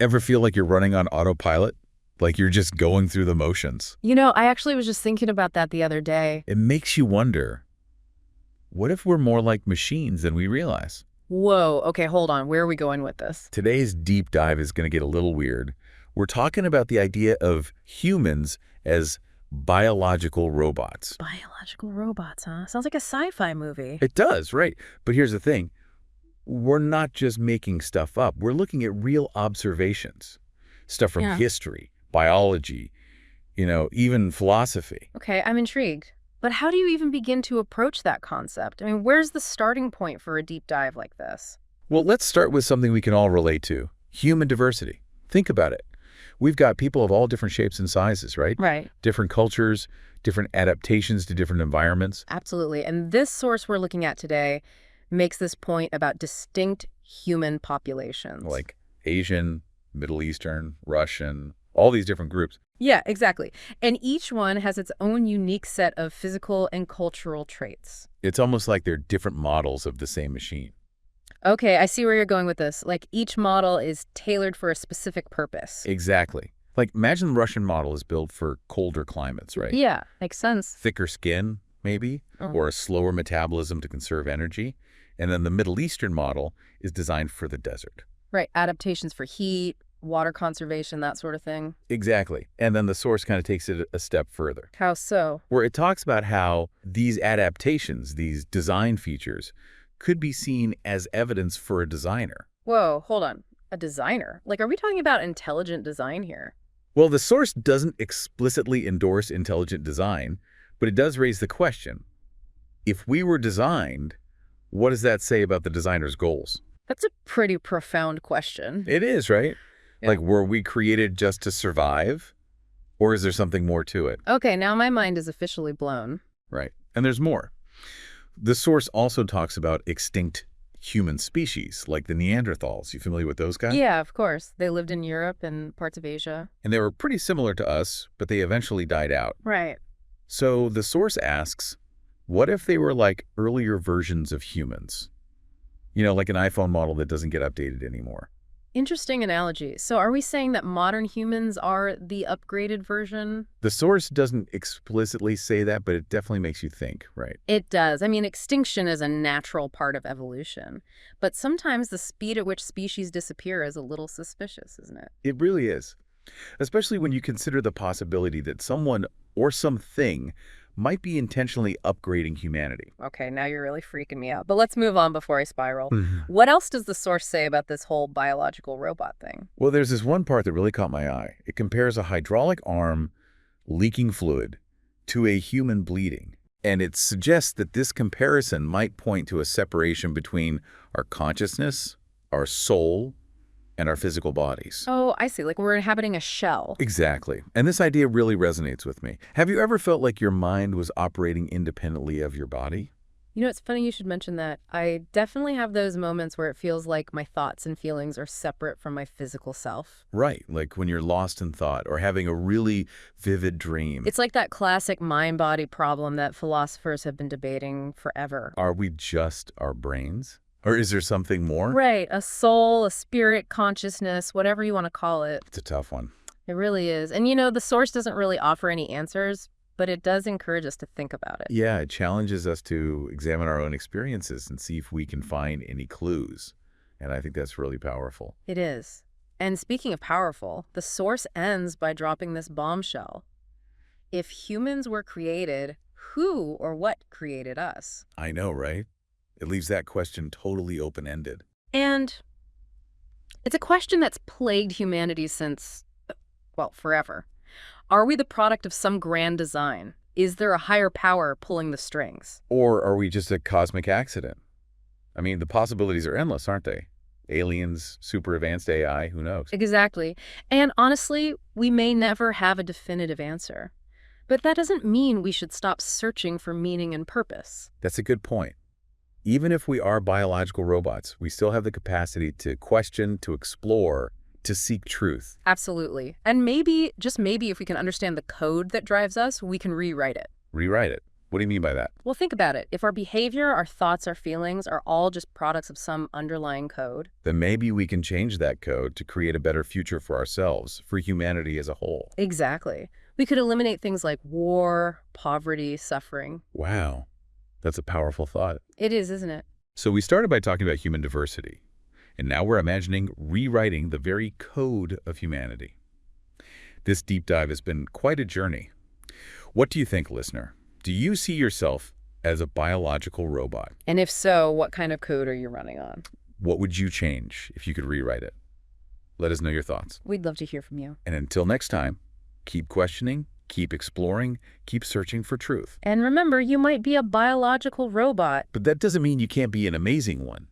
Ever feel like you're running on autopilot? Like you're just going through the motions? I actually was just thinking about that the other day. It makes you wonder, what if we're more like machines than we realize? Whoa, okay, hold on. Where are we going with this? Today's deep dive is going to get a little weird. We're talking about the idea of humans as biological robots. Biological robots, huh? Sounds like a sci-fi movie. It does, right? But here's the thing. We're not just making stuff up. We're looking at real observations. Stuff from history, biology, even philosophy. Okay, I'm intrigued. But how do you even begin to approach that concept? I mean, where's the starting point for a deep dive like this? Well, let's start with something we can all relate to. Human diversity. Think about it. We've got people of all different shapes and sizes, right? Right. Different cultures, different adaptations to different environments. Absolutely. And this source we're looking at today makes this point about distinct human populations. Like Asian, Middle Eastern, Russian, all these different groups. Yeah, exactly. And each one has its own unique set of physical and cultural traits. It's almost like they're different models of the same machine. Okay, I see where you're going with this. Like each model is tailored for a specific purpose. Exactly. Like imagine the Russian model is built for colder climates, right? Yeah, makes sense. Thicker skin, maybe, or a slower metabolism to conserve energy. And then the Middle Eastern model is designed for the desert. Right, adaptations for heat, water conservation, that sort of thing. Exactly. And then the source kind of takes it a step further. How so? Where it talks about how these adaptations, these design features, could be seen as evidence for a designer. Whoa, hold on. A designer? Like, are we talking about intelligent design here? Well, the source doesn't explicitly endorse intelligent design, but it does raise the question. If we were designed, what does that say about the designer's goals? That's a pretty profound question. It is, right? Yeah. Like, were we created just to survive? Or is there something more to it? Okay, now my mind is officially blown. Right. And there's more. The source also talks about extinct human species, like the Neanderthals. You familiar with those guys? Yeah, of course. They lived in Europe and parts of Asia. And they were pretty similar to us, but they eventually died out. Right. So the source asks, what if they were like earlier versions of humans? Like an iPhone model that doesn't get updated anymore. Interesting analogy. So are we saying that modern humans are the upgraded version? The source doesn't explicitly say that, but it definitely makes you think, right? It does. I mean, extinction is a natural part of evolution. But sometimes the speed at which species disappear is a little suspicious, isn't it? It really is. Especially when you consider the possibility that someone or something might be intentionally upgrading humanity. Okay, now you're really freaking me out. But let's move on before I spiral. What else does the source say about this whole biological robot thing? Well, there's this one part that really caught my eye. It compares a hydraulic arm leaking fluid to a human bleeding. And it suggests that this comparison might point to a separation between our consciousness, our soul, and our physical bodies. Oh, I see. Like we're inhabiting a shell. Exactly. And this idea really resonates with me. Have you ever felt like your mind was operating independently of your body? It's funny you should mention that. I definitely have those moments where it feels like my thoughts and feelings are separate from my physical self. Right, like when you're lost in thought or having a really vivid dream. It's like that classic mind-body problem that philosophers have been debating forever. Are we just our brains? Or is there something more? Right, a soul, a spirit, consciousness, whatever you want to call it. It's a tough one. It really is. And the source doesn't really offer any answers, but it does encourage us to think about it. Yeah, it challenges us to examine our own experiences and see if we can find any clues. And I think that's really powerful. It is. And speaking of powerful, the source ends by dropping this bombshell. If humans were created, who or what created us? I know, right? It leaves that question totally open-ended. And it's a question that's plagued humanity since, well, forever. Are we the product of some grand design? Is there a higher power pulling the strings? Or are we just a cosmic accident? I mean, the possibilities are endless, aren't they? Aliens, super advanced AI, who knows? Exactly. And honestly, we may never have a definitive answer. But that doesn't mean we should stop searching for meaning and purpose. That's a good point. Even if we are biological robots, we still have the capacity to question, to explore, to seek truth. Absolutely. And maybe, just maybe, if we can understand the code that drives us, we can rewrite it. Rewrite it. What do you mean by that? Well, think about it. If our behavior, our thoughts, our feelings are all just products of some underlying code. Then maybe we can change that code to create a better future for ourselves, for humanity as a whole. Exactly. We could eliminate things like war, poverty, suffering. Wow, that's a powerful thought. It is, isn't it? So we started by talking about human diversity, and now we're imagining rewriting the very code of humanity. This deep dive has been quite a journey. What do you think, listener? Do you see yourself as a biological robot? And if so, what kind of code are you running on? What would you change if you could rewrite it? Let us know your thoughts. We'd love to hear from you. And until next time, keep questioning, keep exploring, keep searching for truth. And remember, you might be a biological robot. But that doesn't mean you can't be an amazing one.